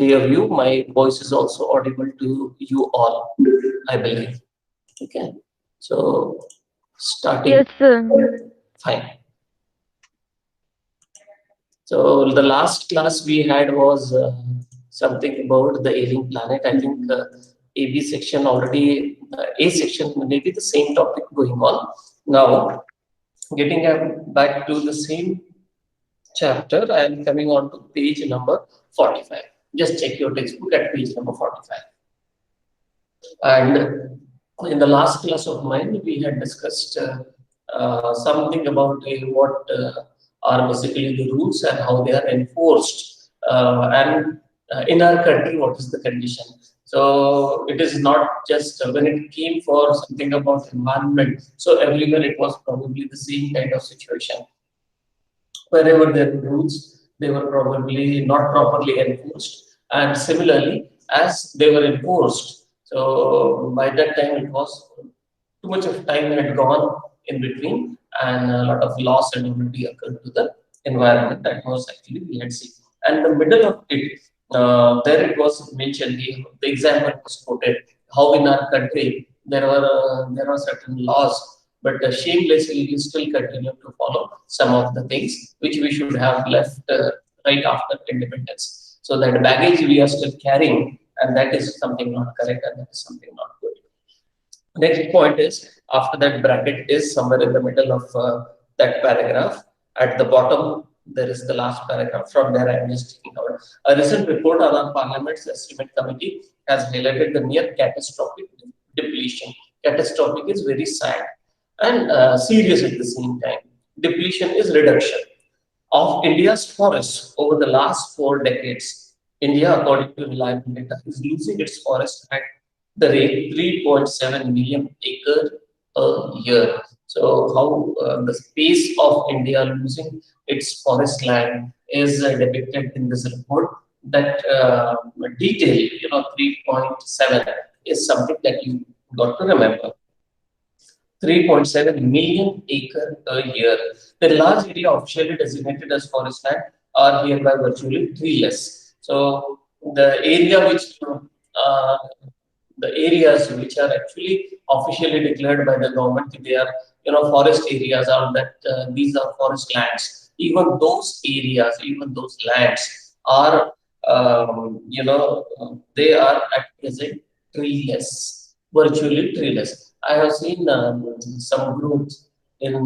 clear view. My voice is also audible to you all, I believe. Okay. So starting. Yes, sir. Fine. So the last class we had was something about the Ailing planet. I think AB section already, A section maybe the same topic going on. Now, getting back to the same chapter, I am coming on to page number 45. Just check your textbook at page number 45. And in the last class of mine, we had discussed something about what are basically the rules and how they are enforced. And in our country, what is the condition? So it is not just when it came for something about environment. So everywhere it was probably the same kind of situation. Wherever there were rules, they were probably not properly enforced. And similarly, as they were enforced, so by that time it was too much of time had gone in between, and a lot of loss had already occurred to the environment. That was actually we had seen. And the middle of it, there it was mentioned. The example was quoted how in our country there are certain laws, but shamelessly we still continue to follow some of the things which we should have left right after independence. So that baggage we are still carrying, and that is something not correct, and that is something not good. Next point is after that bracket is somewhere in the middle of that paragraph. At the bottom, there is the last paragraph. From there, I am just taking out. A recent report on our Parliament's Estimate Committee has highlighted the near catastrophic depletion. Catastrophic is very sad and serious at the same time. Depletion is reduction of India's forests over the last 4 decades. India, according to reliable data, is losing its forest at the rate 3.7 million acre a year. So, how the pace of India losing its forest land is depicted in this report. That detail, 3.7 is something that you got to remember. 3.7 million acre a year. The large area officially designated as forest land are hereby virtually treeless. So the area which uh, the areas which are actually officially declared by the government, they are forest areas, are that these are forest lands. Even those lands are they are at present treeless, virtually treeless. I have seen some groups in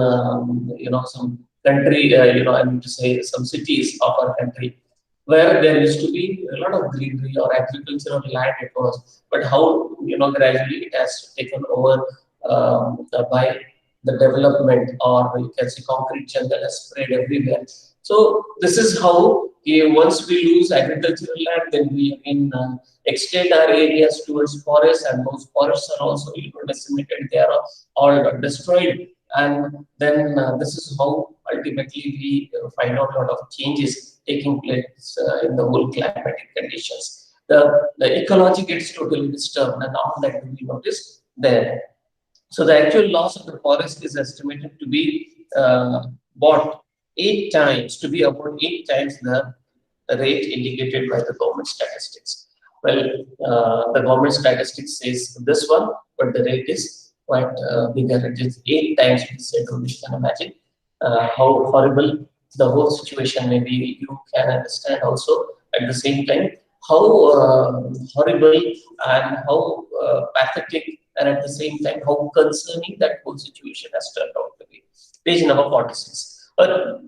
some country, I mean to say some cities of our country where there used to be a lot of greenery or agricultural land it was, but how gradually it has taken over by the development, or you can say concrete jungle has spread everywhere. So this is how once we lose agricultural land, then we again extend our areas towards forests, and those forests are also decimated. They are all destroyed, and then this is how ultimately we find out a lot of changes taking place in the whole climatic conditions. The ecology gets totally disturbed, and all that we notice there. So the actual loss of the forest is estimated to be about 8 times, to be about 8 times the rate indicated by the government statistics. Well, the government statistics says this one, but the rate is quite bigger. It is 8 times. We said, so you can imagine how horrible the whole situation may be. You can understand also at the same time how horrible and how pathetic, and at the same time how concerning that whole situation has turned out to be. Page number 46. A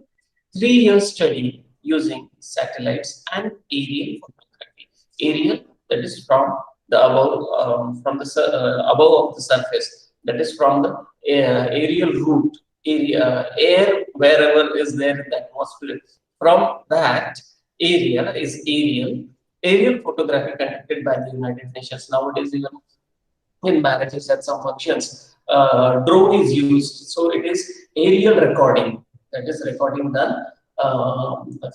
3 year study using satellites and aerial photography. Aerial, that is from the above of the surface, that is from the aerial route, air wherever is there in the atmosphere. From that area is aerial photography conducted by the United Nations. Nowadays, even in marriages and some functions, drone is used. So it is aerial recording, that is recording done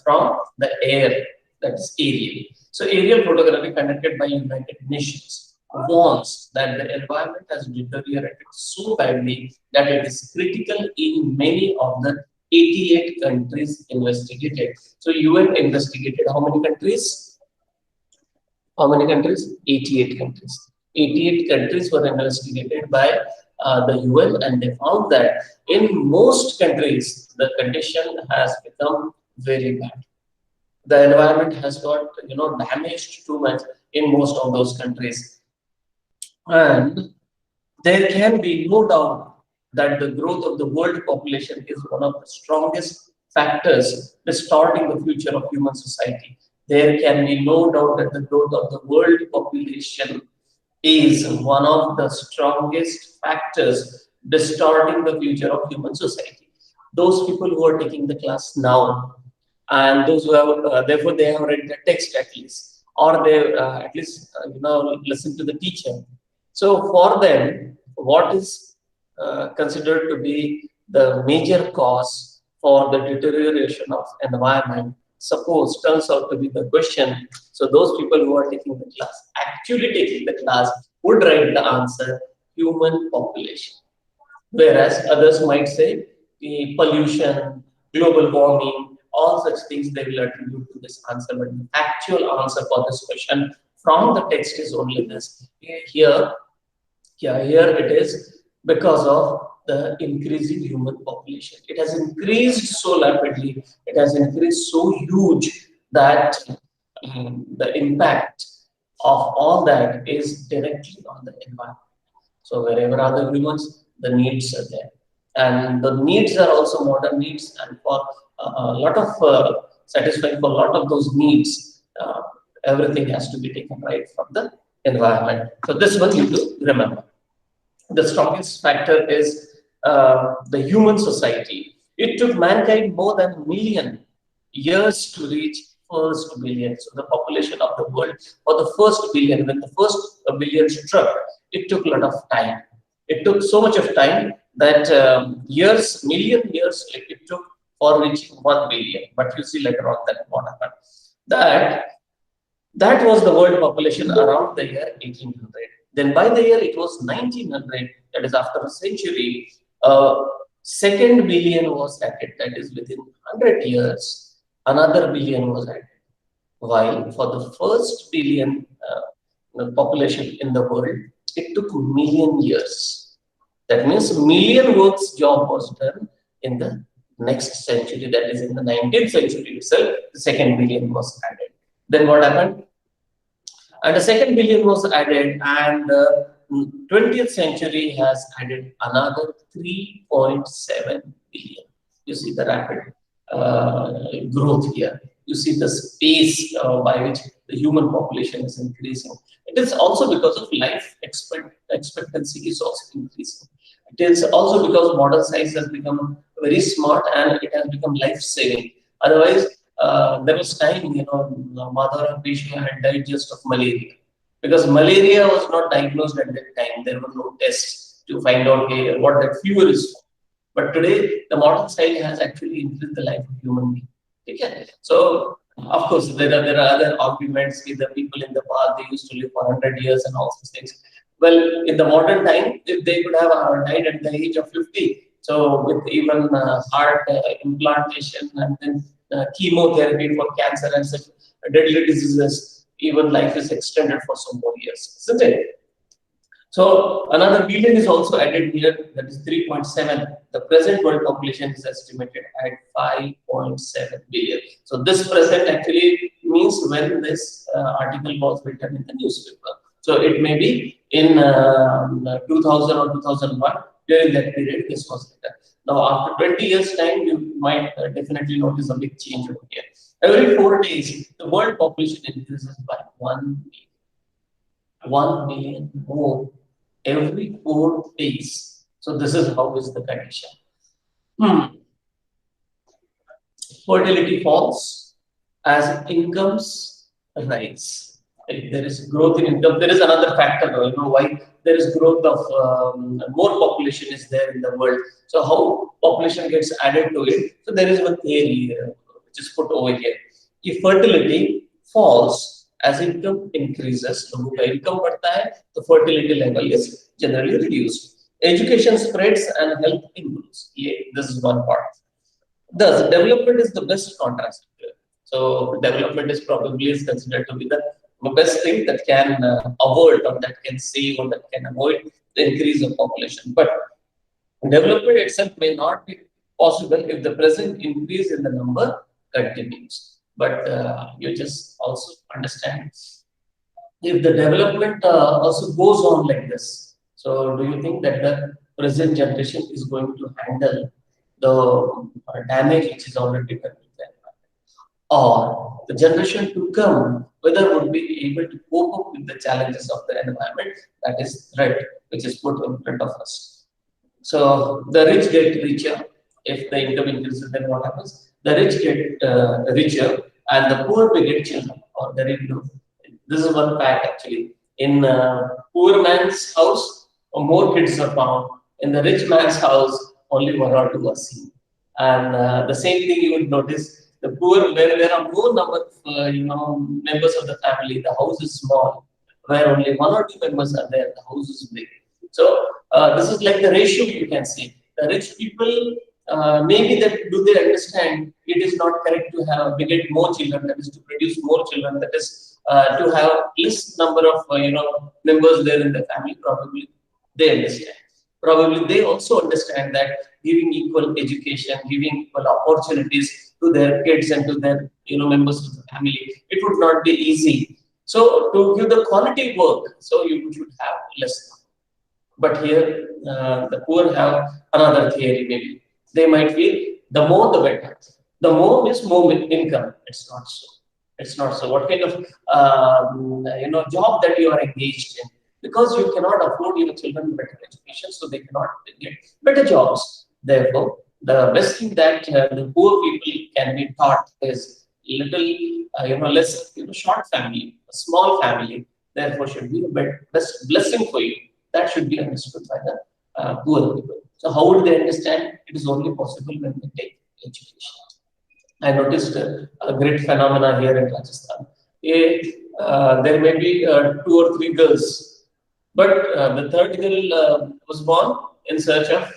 from the air, that is aerial. So aerial photography conducted by United Nations warns that the environment has deteriorated so badly that it is critical in many of the 88 countries investigated. So UN investigated how many countries? How many countries? 88 countries. 88 countries were investigated by the UN, and they found that in most countries the condition has become very bad. The environment has got damaged too much in most of those countries, and there can be no doubt that the growth of the world population is one of the strongest factors distorting the future of human society. There can be no doubt that the growth of the world population is one of the strongest factors distorting the future of human society. Those people who are taking the class now, and those who have, therefore, they have read the text at least, or they at least listen to the teacher. So for them, what is considered to be the major cause for the deterioration of environment, suppose turns out to be the question. So those people who are taking the class, actually taking the class, would write the answer human population. Whereas others might say the pollution, global warming, all such things they will attribute to this answer. But the actual answer for this question from the text is only this. Here, yeah, here it is because of the increasing human population. It has increased so rapidly, it has increased so huge that the impact of all that is directly on the environment. So wherever are the humans, the needs are there, and the needs are also modern needs. And for a lot of satisfying for a lot of those needs, everything has to be taken right from the environment. So this one you do remember. The strongest factor is the human society. It took mankind more than a million years to reach first billion. So the population of the world for the first billion, when the first billion struck, it took a lot of time. It took so much of time that years, million years, like it took for reaching 1 billion. But you see later on that what happened. That that was the world population around the year 1800. Then by the year it was 1900, that is after a century, second billion was added, that is within 100 years, another billion was added. While for the first billion the population in the world, it took million years. That means million works job was done in the next century, that is in the 19th century itself, the second billion was added. Then what happened? And the second billion was added, and the 20th century has added another 3.7 billion. You see the rapid growth here. You see the space by which the human population is increasing. It is also because of life expectancy is also increasing. It is also because modern science has become very smart and it has become life saving. Otherwise, there was time, Mother Asia had died just of malaria because malaria was not diagnosed at that time. There were no tests to find out what that fever is. But today, the modern science has actually increased the life of human being. Okay? So, of course, there are other arguments with the people in the past. They used to live for 100 years and all these things. Well, in the modern time, if they could have died at the age of 50. So, with even heart implantation and then chemotherapy for cancer and such deadly diseases, even life is extended for some more years, isn't it? So another billion is also added here, that is 3.7. The present world population is estimated at 5.7 billion. So this present actually means when this article was written in the newspaper. So it may be in 2000 or 2001, during that period this was written. Now after 20 years time, you might definitely notice a big change over here. Every 4 days, the world population increases by 1 million more every 4 days. So this is how is the condition. Fertility falls as incomes rise. If there is growth in income, there is another factor. Why there is growth of more population is there in the world. So how population gets added to it? So there is one theory which is put over here. If fertility falls as income increases, लोगों का income बढ़ता है, the fertility level is generally reduced. Education spreads and health improves. Yeah, this is one part. Thus, development is the best contrast. So, development is probably is considered to be the the best thing that can avoid or that can save or that can avoid the increase of population. But development itself may not be possible if the present increase in the number continues. But you just also understand if the development also goes on like this. So, do you think that the present generation is going to handle the damage which is already done with them? Or the generation to come, whether would be able to cope up with the challenges of the environment that is threat which is put in front of us. So the rich get richer. If the income increases, then what happens? The rich get richer, and the poor will get children, or the rich do. This is one fact actually. In poor man's house, more kids are found. In the rich man's house, only one or two are seen. And the same thing you would notice. The poor, where there are more number of members of the family, the house is small. Where only one or two members are there, the house is big. So this is like the ratio you can see. The rich people maybe that do they understand it is not correct to have beget more children, that is to produce more children, that is to have less number of members there in the family. Probably they understand. Probably they also understand that giving equal education, giving equal opportunities to their kids and to their members of the family, it would not be easy. So to give the quality work, so you should have less. But here, the poor have another theory. Maybe they might feel the more the better. The more means more income. It's not so. It's not so. What kind of job that you are engaged in? Because you cannot afford your children better education, so they cannot get better jobs. Therefore, the best thing that the poor people can be taught is little, less, short family, a small family. Therefore, should be a best blessing for you. That should be understood by the poor people. So how would they understand? It is only possible when they take education. I noticed a great phenomena here in Rajasthan. There may be two or three girls, but the third girl was born in search of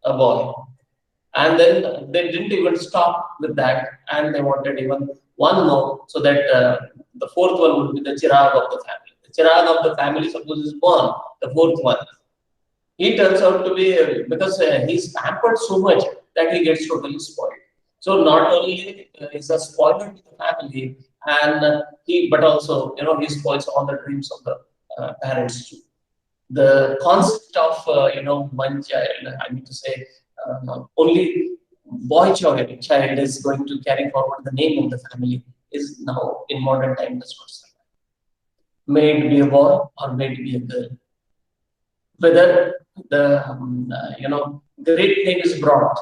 a boy. And then they didn't even stop with that, and they wanted even one more, so that the fourth one would be the chirag of the family. The chirag of the family, suppose, is born, the fourth one. He turns out to be, because he's pampered so much that he gets totally spoiled. So not only is a spoiler to the family, and but also he spoils all the dreams of the parents too. The concept of one child, I mean to say, only child is going to carry forward the name of the family is now in modern time does not survive. May it be a boy or may it be a girl, whether the great name is brought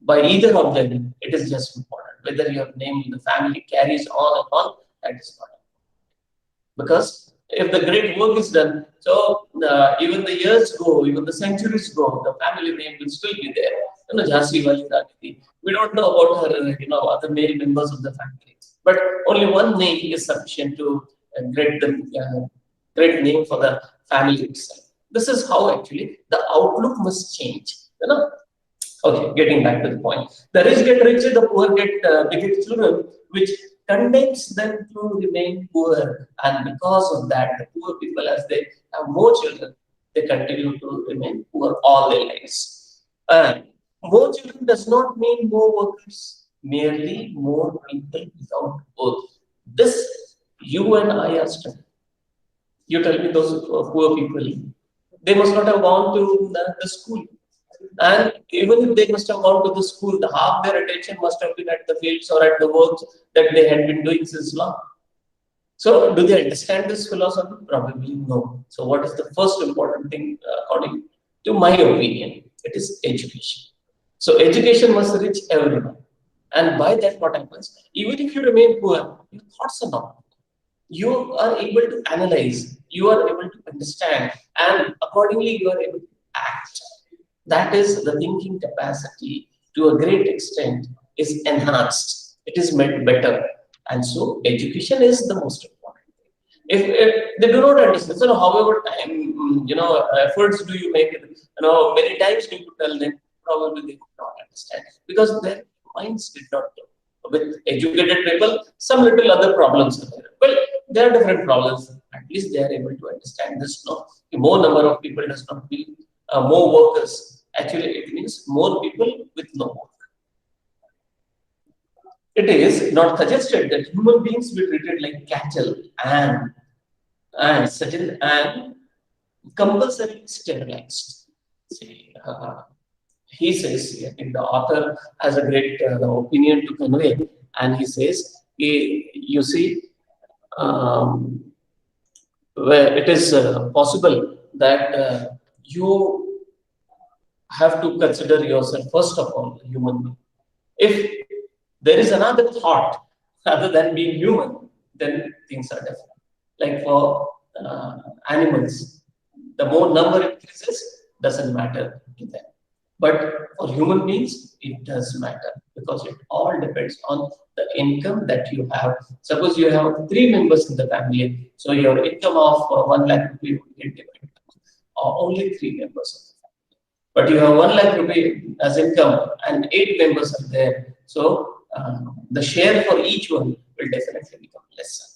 by either of them, it is just important. Whether your name in the family carries on and on, that is not because if the great work is done, so even the years go, even the centuries go, the family name will still be there. Jhansi Wali Rani. We don't know about her, other male members of the family, but only one name is sufficient to create the great name for the family itself. This is how actually the outlook must change. Okay, getting back to the point. The rich get richer, the poor get beget children, which condemns them to remain poor. And because of that, the poor people, as they have more children, they continue to remain poor all their lives. And more children does not mean more workers, merely more people without work. This you and I are studying. You tell me those poor people, they must not have gone to the school. And even if they must have gone to the school, the half their attention must have been at the fields or at the works that they had been doing since long. So, do they understand this philosophy? Probably no. So, what is the first important thing, according to my opinion? It is education. So, education must reach everyone. And by that, what happens? Even if you remain poor, your thoughts are not. You are able to analyze, you are able to understand, and accordingly, you are able to act. That is the thinking capacity to a great extent is enhanced. It is made better. And so education is the most important. If they do not understand, so however time, efforts do you make, many times you could tell them, probably they could not understand because their minds did not know. With educated people, some little other problems are there. Well, There are different problems. At least they are able to understand this. No, the more number of people does not mean more workers. Actually, it means more people with no work. It is not suggested that human beings be treated like cattle and compulsory sterilized. See, he says, I think the author has a great opinion to convey, and he says, you see, um, where it is possible that you have to consider yourself first of all a human being. If there is another thought other than being human, then things are different. Like for animals, the more number increases, doesn't matter to them. But for human beings, it does matter because it all depends on the income that you have. Suppose you have three members in the family, so your income of 1 lakh rupee would get dependent on only three members. But you have 1 lakh rupee as income and eight members are there. So the share for each one will definitely become lesser.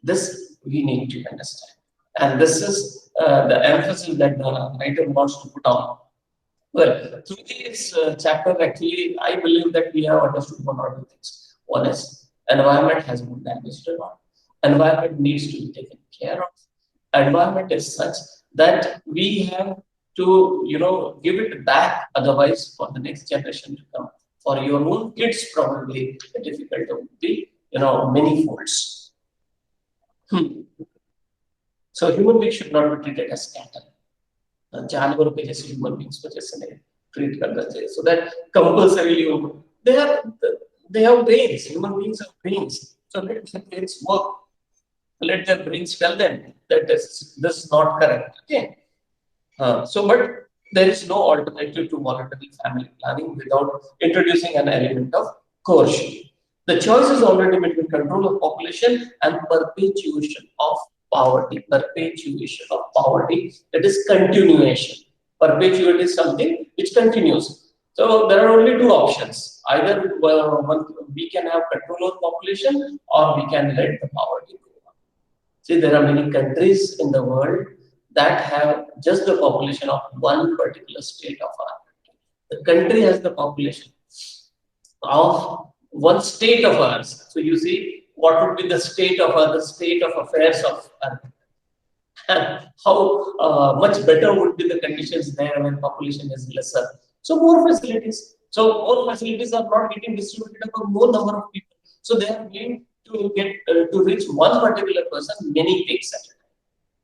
This we need to understand. And this is the emphasis that the writer wants to put on. Well, through this chapter, actually, I believe that we have understood one or two things. One is environment has been damaged a lot. Environment needs to be taken care of. Environment is such that we have to, give it back. Otherwise, for the next generation to come, for your own kids, probably the difficulty would be, many folds. So human beings should not be treated as cattle. जानवरों पे जैसे human beings को जैसे नहीं treat करना चाहिए so that compulsorily they have brains. Human beings have brains, so let their brains work. Let their brains tell them that this is not correct. Okay. But there is no alternative to voluntary family planning without introducing an element of coercion. The choice is already between control of population and perpetuation of poverty. Perpetuation of poverty, that is continuation. Perpetuate is something which continues. So there are only two options. Either we can have control of population or we can let the poverty go on. See, there are many countries in the world that have just the population of one particular state of our country. The country has the population of one state of ours. So you see, what would be the state of the state of affairs of Earth? And how much better would be the conditions there when population is lesser. So more facilities. So more facilities are not getting distributed among more number of people. So they are willing to get to reach one particular person many things at a time.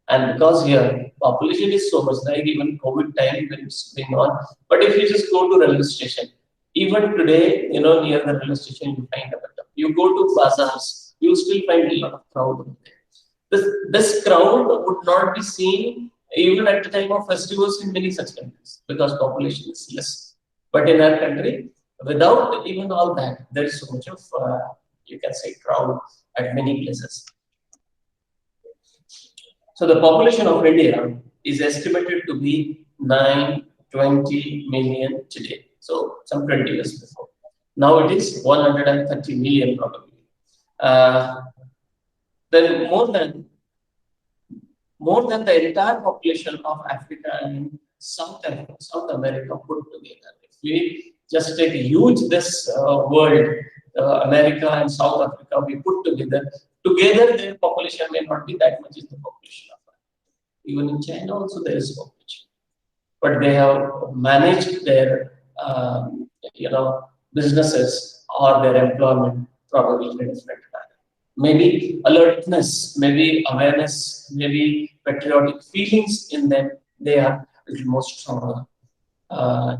And because here population is so much, like even COVID time when it's going on. But if you just go to railway station, even today, near the railway station, you find a better. You go to bazaars, you still find a lot of crowd over there. This crowd would not be seen even at the time of festivals in many such countries because population is less. But in our country, without even all that, there is so much of, you can say, crowd at many places. So the population of India is estimated to be 920 million today. So some 20 years before. Now it is 130 million probably. Then more than the entire population of Africa and South America put together. If we just take a huge world, America and South Africa, we put together their population may not be that much as the population of Africa. Even in China also there is population, but they have managed their businesses or their employment probably in a different manner. Maybe alertness, maybe awareness, maybe patriotic feelings in them, they are a little more stronger.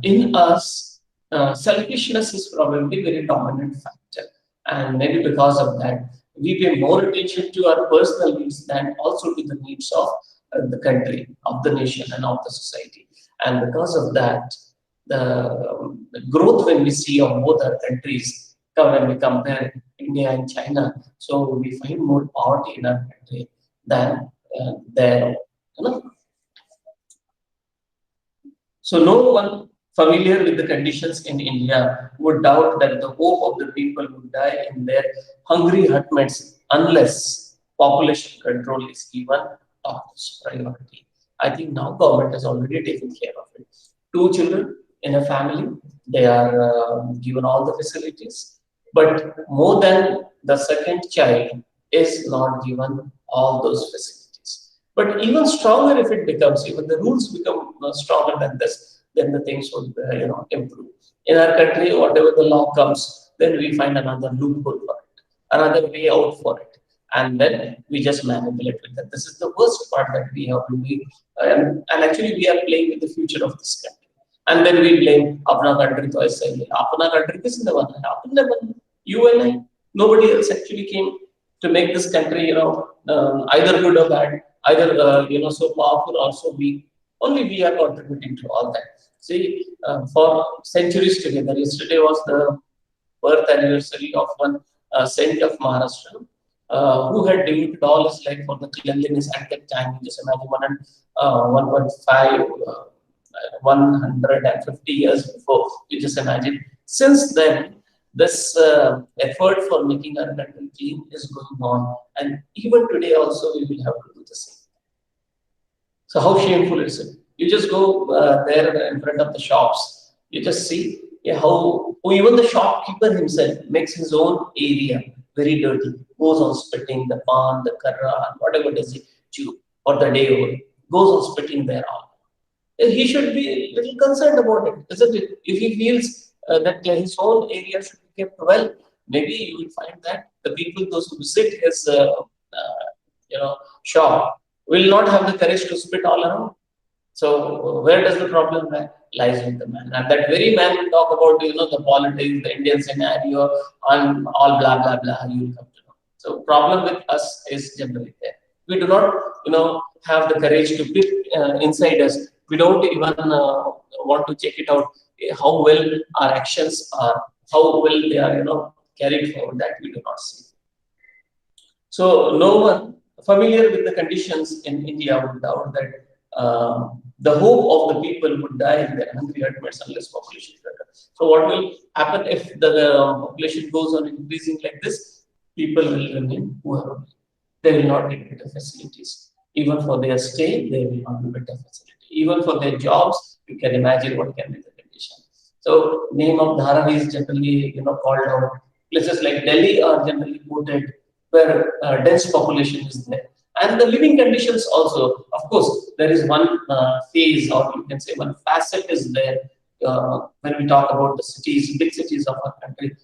In us, selfishness is probably a very dominant factor. And maybe because of that, we pay more attention to our personal needs than also to the needs of the country, of the nation, and of the society. And because of that, the growth when we see of both our countries, when we compare India and China, so we find more poverty in our country than there. So no one familiar with the conditions in India would doubt that the hope of the people would die in their hungry hutments unless population control is given topmost priority. I think now government has already taken care of it. Two children in a family, they are given all the facilities, but more than the second child is not given all those facilities. But even stronger if it becomes, even the rules become stronger than this, then the things would improve. In our country, whatever the law comes, then we find another loophole for it, another way out for it, and then we just manipulate with that. This is the worst part that we have to do, and actually we are playing with the future of this country. And then we blame अपना country तो ऐसा ही है, अपना country किसने बनाया? आपने बनाया, you and I. Nobody else actually came to make this country, either good or bad, either so powerful or so weak. Only we are contributing to all that. See, for centuries together. Yesterday was the birth anniversary of one saint of Maharashtra, who had devoted all his life for the cleanliness at that time. You just imagine 1.5, 150 years before. You just imagine. Since then, this effort for making our country clean is going on, and even today also we will have to do the same. So how shameful is it? You just go there in front of the shops. You just see how even the shopkeeper himself makes his own area very dirty. Goes on spitting the pan, the karra, and whatever does he chew or the day old. Goes on spitting there all. He should be a little concerned about it, isn't it? If he feels that his own area should be kept well, maybe you will find that the people, those who visit his shop, will not have the courage to spit all around. So where does the problem lies with the man? And that very man will talk about the politics, the Indian scenario, and all blah blah blah. You will come to know. So problem with us is generally there. We do not have the courage to pick inside us. We don't even want to check it out how well our actions are, how well they are carried forward. That we do not see. So no one familiar with the conditions in India would doubt that the hope of the people would die in their hungry hermits unless population better. So what will happen if the population goes on increasing like this? People will remain poor. They will not get better facilities. Even for their stay, they will not get better facility. Even for their jobs, you can imagine what can be the condition. So name of Dharavi is generally called out. Places like Delhi are generally quoted where dense population is there. And the living conditions also, of course, there is one phase, or you can say one facet is there when we talk about the cities, big cities of our country.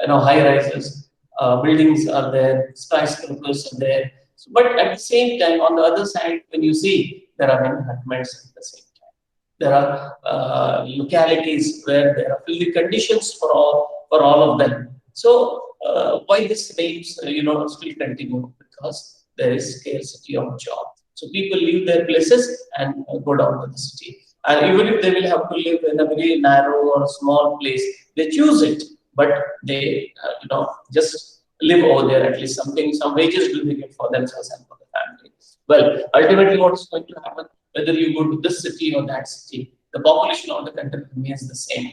High rises, buildings are there, skyscrapers are there. So, but at the same time, on the other side, when you see, there are many hutments at the same time. There are localities where there are filthy conditions for all of them. So why these names still continue? Because there is scarcity of job. So people leave their places and go down to the city. And even if they will have to live in a very narrow or small place, they choose it. But they, just live over there. At least some wages do they get for themselves and for the family. Well, ultimately, what is going to happen? Whether you go to this city or that city, the population of the country remains the same.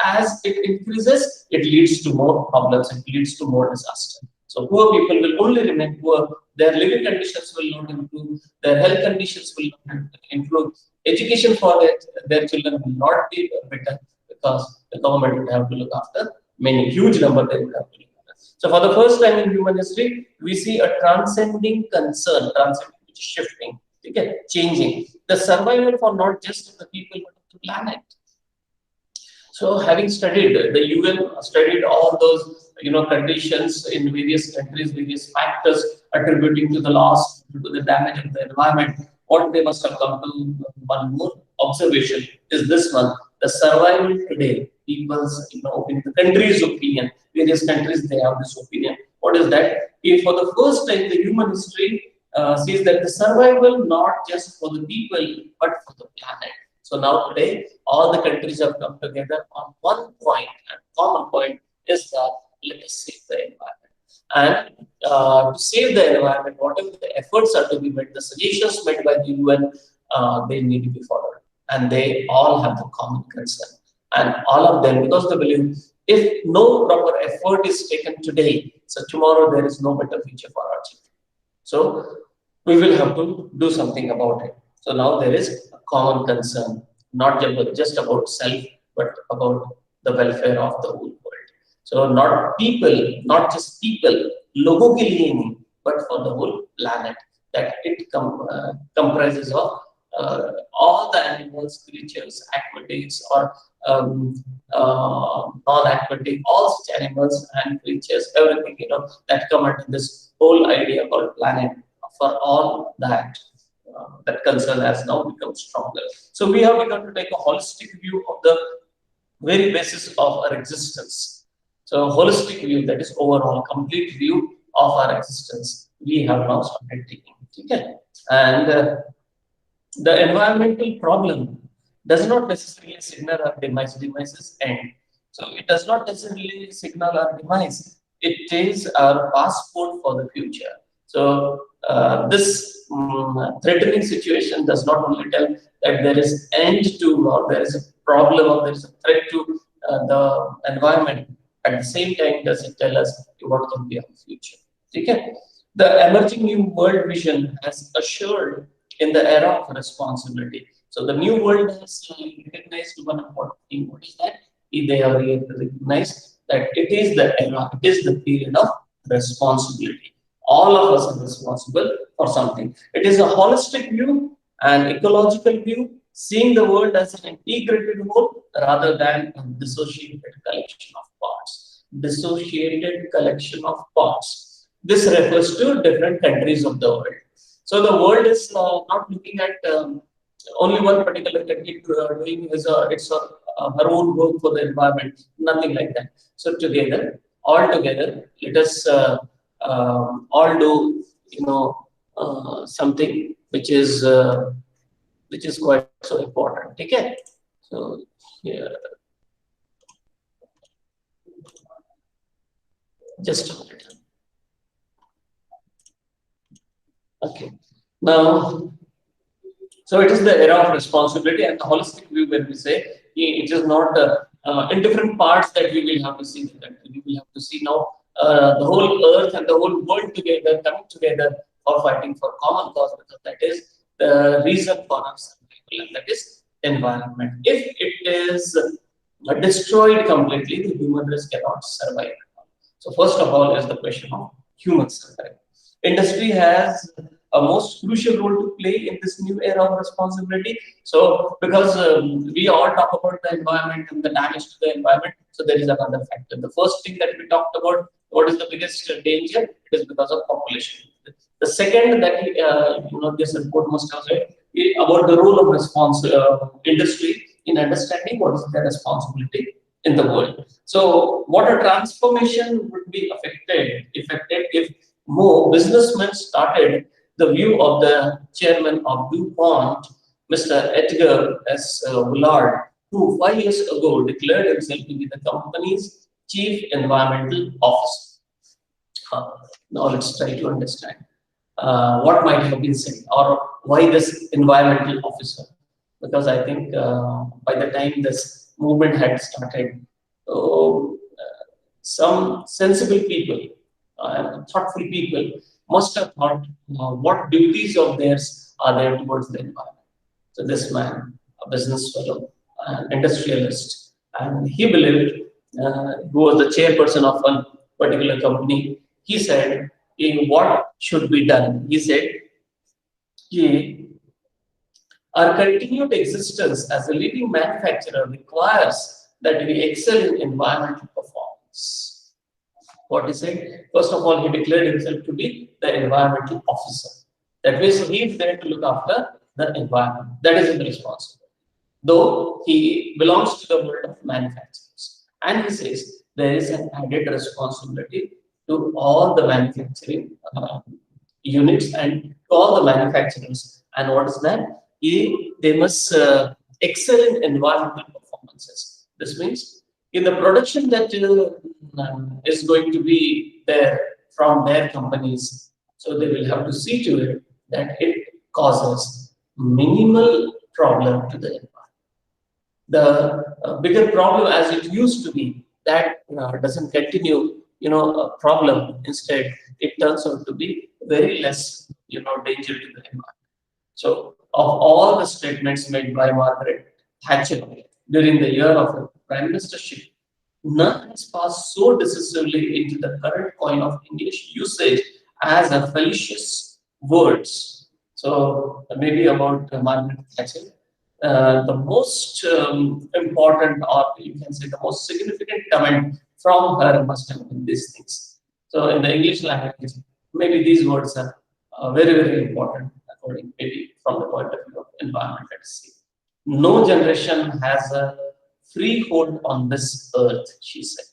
As it increases, it leads to more problems. It leads to more disaster. So poor people will only remain poor. Their living conditions will not improve. Their health conditions will not improve. Education for their children will not be better because the government would have to look after many huge number they would have to look after. So for the first time in human history, we see a transcending concern, which is shifting, okay, changing the survival for not just the people but of the planet. So having studied, the UN studied all those conditions in various countries, various factors attributing to the loss, to the damage of the environment. What they must have come to one more observation is this one: the survival today, people's opinion, the country's opinion. Various countries they have this opinion. What is that? If for the first time the human history sees that the survival not just for the people but for the planet. So now today, all the countries have come together on one point, and common point is that let us save the environment. And to save the environment, whatever the efforts are to be made, the suggestions made by the UN, they need to be followed. And they all have the common concern. And all of them, because they believe if no proper effort is taken today, so tomorrow there is no better future for our children. So we will have to do something about it. So now there is a common concern, not just about self, but about the welfare of the whole world. So not people, not just people, logo ke liye nahi, but for the whole planet. That it comprises of all the animals, creatures, aquatics or um, non-aquatic, all such animals and creatures, everything that come under this whole idea called planet. For all that, that concern has now become stronger. So we have begun to take a holistic view of the very basis of our existence. So holistic view, that is overall complete view of our existence, we have now started taking. Okay, and the environmental problem does not necessarily signal our demise. Demises end. So it does not necessarily signal our demise. It is our passport for the future. So this threatening situation does not only tell that there is end to, or there is a problem, or there is a threat to the environment. At the same time, does it tell us what can be our future? Okay? The emerging new world vision has assured in the era of responsibility. So the new world has recognized one important thing. What is that? They have recognized that it is the era, it is the period of responsibility. All of us are responsible for something. It is a holistic view, an ecological view, seeing the world as an integrated whole rather than a dissociated collection of parts. Dissociated collection of parts. This refers to different countries of the world. So the world is not looking at only one particular country doing her own work for the environment, nothing like that. So together, all together, let us all do something which is quite so important. Okay, so yeah, just a minute. Okay, now. So it is the era of responsibility and the holistic view when we say it is not in different parts that we will have to see that we will have to see now the whole earth and the whole world together coming together for fighting for common cause, because that is the reason for our survival, and that is environment. If it is destroyed completely, the human race cannot survive. So first of all is the question of human survival. Industry has a most crucial role to play in this new era of responsibility. So because we all talk about the environment and the damage to the environment, so there is another factor. The first thing that we talked about, what is the biggest danger? It is because of population. The second that this report must have said about the role of industry in understanding what is their responsibility in the world. So water transformation would be affected if more businessmen started the view of the chairman of DuPont, Mr. Edgar S. Bullard, who 5 years ago declared himself to be the company's chief environmental officer. Now let's try to understand what might have been said or why this environmental officer. Because I think by the time this movement had started, some sensible people and thoughtful people must have thought what duties of theirs are there towards the environment. So this man, a business fellow, an industrialist, and he believed, who was the chairperson of one particular company, he said, what should be done? He said, our continued existence as a leading manufacturer requires that we excel in environmental performance. What he said? First of all, he declared himself to be the environmental officer. That means he is there to look after the environment. That is his responsibility. Though he belongs to the world of manufacturers. And he says there is an added responsibility to all the manufacturing units and to all the manufacturers. And what is that? They must excel in environmental performances. This means in the production that is going to be there from their companies, so they will have to see to it that it causes minimal problem to the environment. The bigger problem as it used to be, that doesn't continue, a problem. Instead, it turns out to be very less, danger to the environment. So, of all the statements made by Margaret Thatcher during the year of her prime ministership, none has passed so decisively into the current coin of English usage as a fallacious words. So, maybe about Margaret Thatcher. The most important, or you can say the most significant comment from her must have been these things. So, in the English language, maybe these words are very, very important, according maybe from the point of view of environment. Let's see. No generation has a free hold on this earth, she said.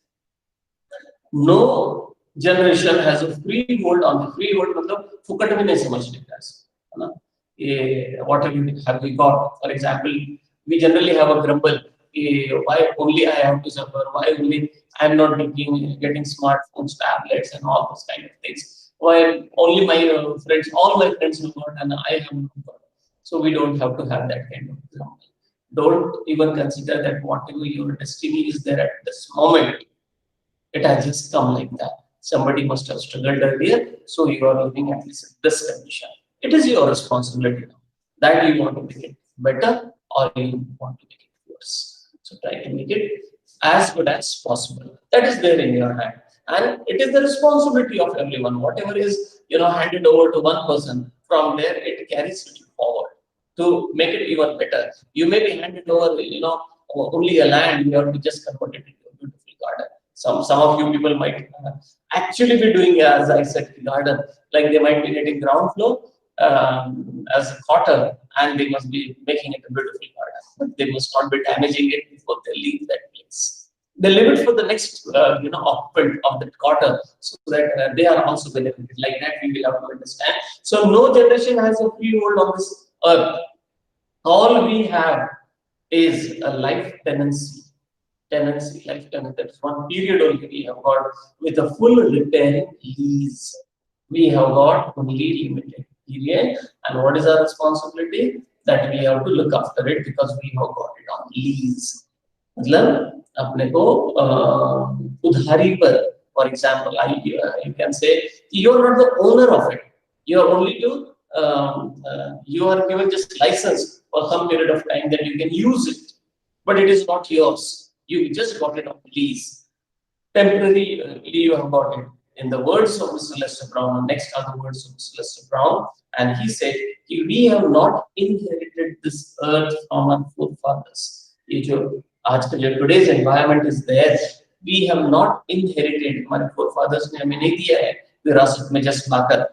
No generation has a free hold on the free hold मतलब फुकट में नहीं समझ लेता है ना ये what have we got for example we generally have a grumble why only I have to suffer why only I am not getting smartphones tablets and all those kind of things why only my friends all my friends have got and I have not got so we don't have to have that kind of grumble don't even consider that whatever your destiny is there at this moment it has just come like that. Somebody must have struggled earlier, so you are living at least in this condition. It is your responsibility now that you want to make it better or you want to make it worse. So try to make it as good as possible. That is there in your hand, and it is the responsibility of everyone. Whatever is handed over to one person, from there it carries it forward to make it even better. You may be handed over, only a land. You have to just convert it into a beautiful garden some of you people might actually be doing as I said garden like they might be getting ground floor as a quarter and they must be making it a beautiful garden but they must not be damaging it before they leave that place they leave it for the next occupant of that quarter so that they are also benefited like that we will have to understand so no generation has a free hold on this earth all we have is a life tenancy, life tenancy. That's one period only we have got with a full repairing lease. We have got only limited period, and what is our responsibility? That we have to look after it because we have got it on lease. मतलब अपने को उधारी पर, for example, you can say you are not the owner of it. You are only to you are given just license for some period of time that you can use it, but it is not yours. You just got it on lease. Temporarily, you have got it. In the words of Mr. Lester Brown, next are the words of Mr. Lester Brown, and he said, we have not inherited this earth from our forefathers. Today's environment is there. We have not inherited. हमारे forefathers ने हमें नहीं दिया है विरासत में just पाकर.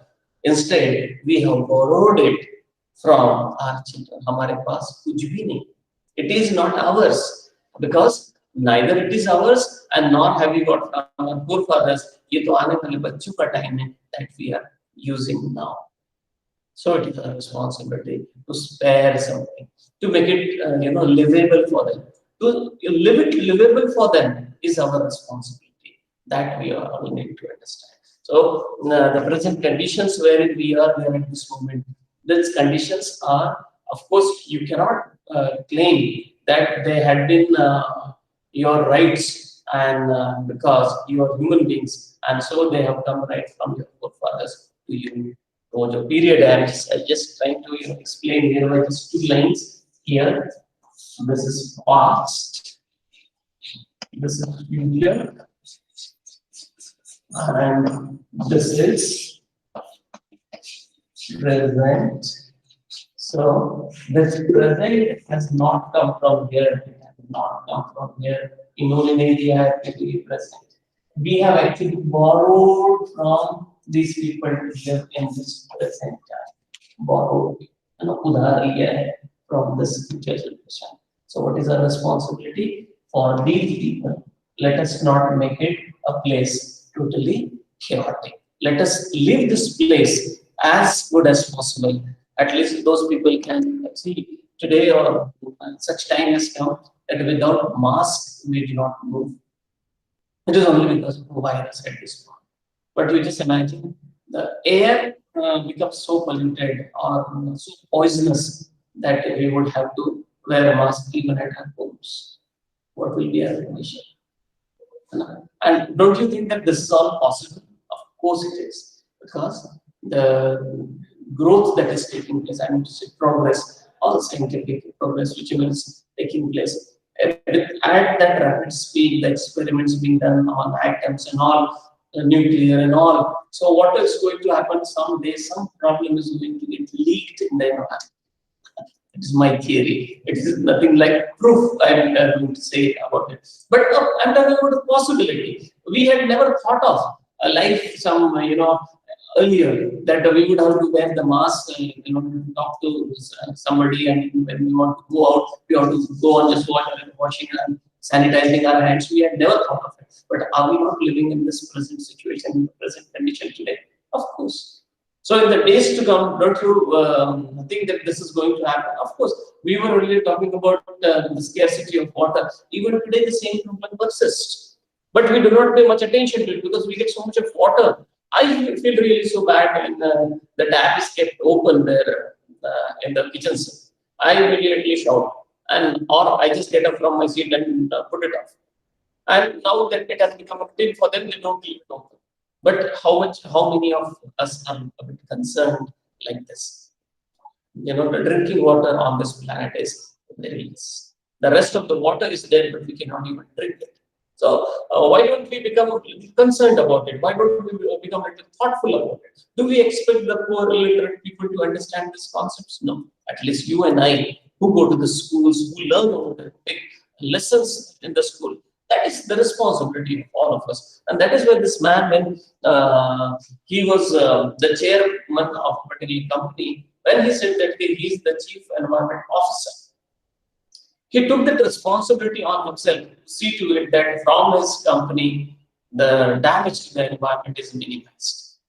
Instead, we have borrowed it from our children. हमारे पास कुछ भी नहीं. It is not ours because neither it is ours and nor have we got from our forefathers. ये तो आने वाले बच्चों का time है that we are using now. So it is our responsibility to spare something, to make it livable for them. To live it livable for them is our responsibility. That we all need to understand. So the present conditions wherein we are there at this moment, these conditions are, of course, you cannot claim that they had been your rights and because you are human beings and so they have come right from your forefathers to you. So the period I am just trying to explain here by just 2 lines here. This is past, this is future, and this is present. So this present has not come from here. It has not come from here. In only area actually present. We have actually borrowed from these people to live in this present time. Borrowed, udhar liya hai from this future generation. So what is our responsibility for these people? Let us not make it a place totally chaotic. Let us leave this place as good as possible. At least those people can see today or such time has come that without mask we do not move. It is only because of the virus at this point. But you just imagine the air becomes so polluted or so poisonous that we would have to wear a mask even at our homes. What will be our condition? And don't you think that this is all possible? Of course it is. Because the growth that is taking place, I mean to say progress, all scientific progress whichever is taking place. At that rapid speed, the experiments being done on atoms and all, nuclear and all. So what is going to happen someday? Some problem is going to get leaked in the environment. It is my theory. It is nothing like proof I'm going to say about it. But I'm talking about a possibility. We had never thought of a life some, earlier that we would have to wear the mask, to talk to somebody, and when we want to go out, we have to go on just washing and sanitizing our hands. We had never thought of it. But are we not living in this present situation, in the present condition today? Of course. So in the days to come, don't you think that this is going to happen? Of course, we were earlier talking about the scarcity of water. Even today, the same problem persists. But we do not pay much attention to it because we get so much of water. I feel really so bad when the tap is kept open there in the kitchen sink. I immediately shout, and or I just get up from my seat and put it off. And now that it has become a thing for them, they don't leave it open. But how many of us are a bit concerned like this? The drinking water on this planet is very less. The rest of the water is there, but we cannot even drink it. So why don't we become concerned about it? Why don't we become a little thoughtful about it? Do we expect the poor illiterate people to understand these concepts? No. At least you and I, who go to the schools, who learn about it, take lessons in the school, that is the responsibility of all of us. And that is why this man, when he was the chairman of a particular company, when he said that he is the chief environment officer, he took that responsibility on himself to see to it that from his company, the damage to the environment is minimized.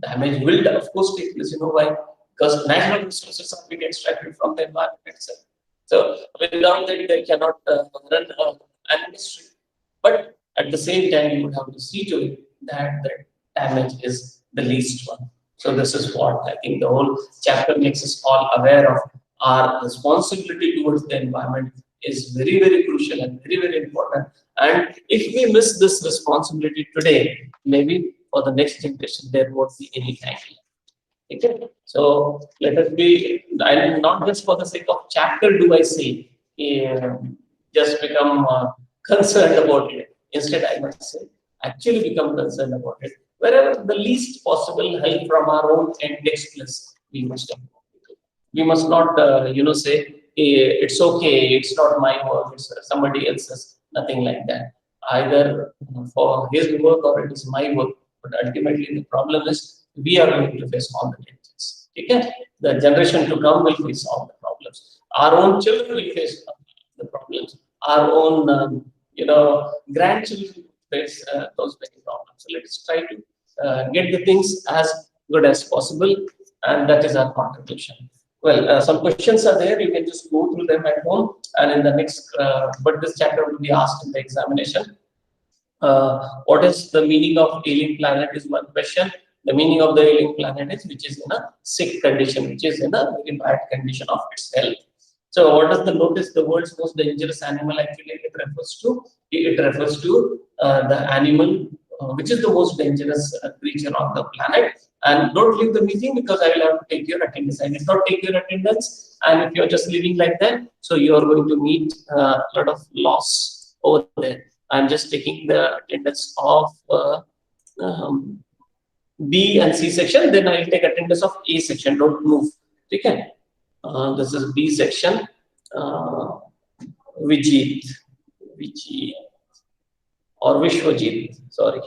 Damage will, of course, take place. You know why? Because natural resources are being extracted from the environment itself. So without that, they cannot run an industry. But at the same time, you would have to see to it that the damage is the least one. So this is what I think the whole chapter makes us all aware of. Our responsibility towards the environment is very, very crucial and very, very important. And if we miss this responsibility today, maybe for the next generation, there won't be any time. Okay, so let us be, and not just for the sake of chapter do I say, just become concerned about it. Instead, I must say, actually become concerned about it. Wherever the least possible help from our own end takes place, we must have. We must not, say, it's okay, it's not my work, it's somebody else's, nothing like that. Either for his work or it is my work. But ultimately, the problem is we are going to face all the dangers. Okay? The generation to come will face all the problems. Our own children will face the problems. Our own, grandchildren will face those many problems. So let's try to get the things as good as possible, and that is our contribution. Well, some questions are there. You can just go through them at home, and in the next, but this chapter will be asked in the examination. What is the meaning of ailing planet is one question. The meaning of the ailing planet is which is in a sick condition, which is in a very bad condition of its health. So what does the notice the world's most dangerous animal actually it refers to? It refers to the animal which is the most dangerous creature on the planet. And don't leave the meeting because I will have to take your attendance. I did not take your attendance, and if you're just leaving like that, so you are going to meet a lot of loss over there. I'm just taking the attendance of B and C section, then I'll take attendance of A section. Don't move. Okay. This is B section. Vijit or Vishwajit. Sorry,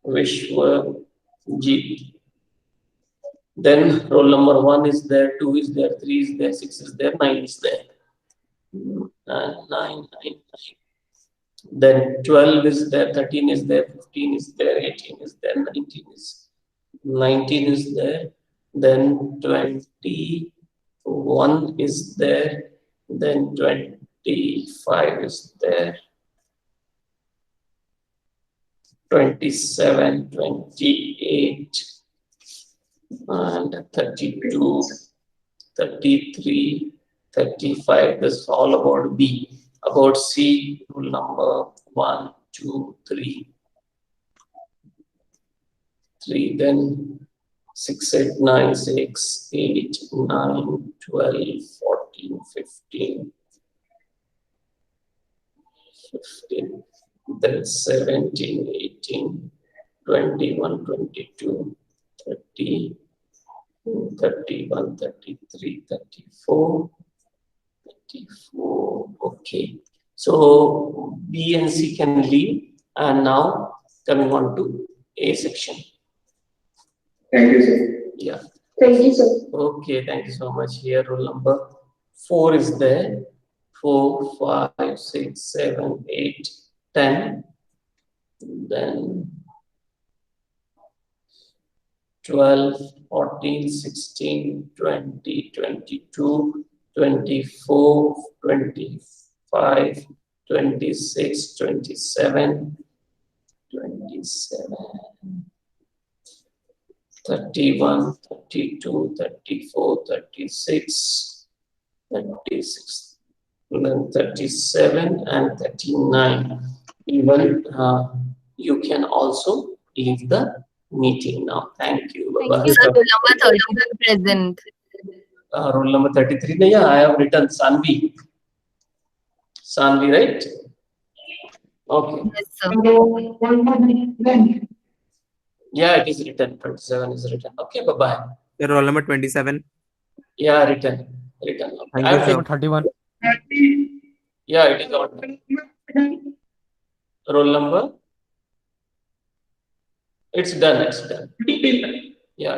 Vishwajit. Then roll number 1 is there, 2 is there, 3 is there, 6 is there, 9 is there. 9. Then 12 is there, 13 is there, 15 is there, 18 is there, 19 is there. Then 21 is there. Then 25 is there. 27, 28. And 32, 33, 35. This is all about B. About C, rule number 1, 2, 3. Then 6, 8, 9, 6, 8, 9, 12, 14, 15, 15, then 17, 18, 21, 22, 30, 31, 33, 34, 34. Okay. So B and C can leave. And now coming on to A section. Thank you, sir. Yeah. Thank you, sir. Okay, thank you so much. Here, roll number 4 is there. 4, 5, 6, 7, 8, 10. Then 12, 14, 16, 20, 22, 24, 25, 26, 27, 27, 31, 32, 34, 36, 36, and then 37 and 39. Even you can also leave the meeting now. Thank you. Thank Bye you, bye. sir. Roll number 33 present. Roll number 33. No, yeah, I have written Sanvi. Sanvi, right? Okay. Yes, sir. Yeah, it is written. 27 is written. Okay, bye bye. The roll number 27. Yeah, written. Written. Thank I you, have sir. taken. 31. Yeah, it is out. Roll number. It's done. It's done. Yeah,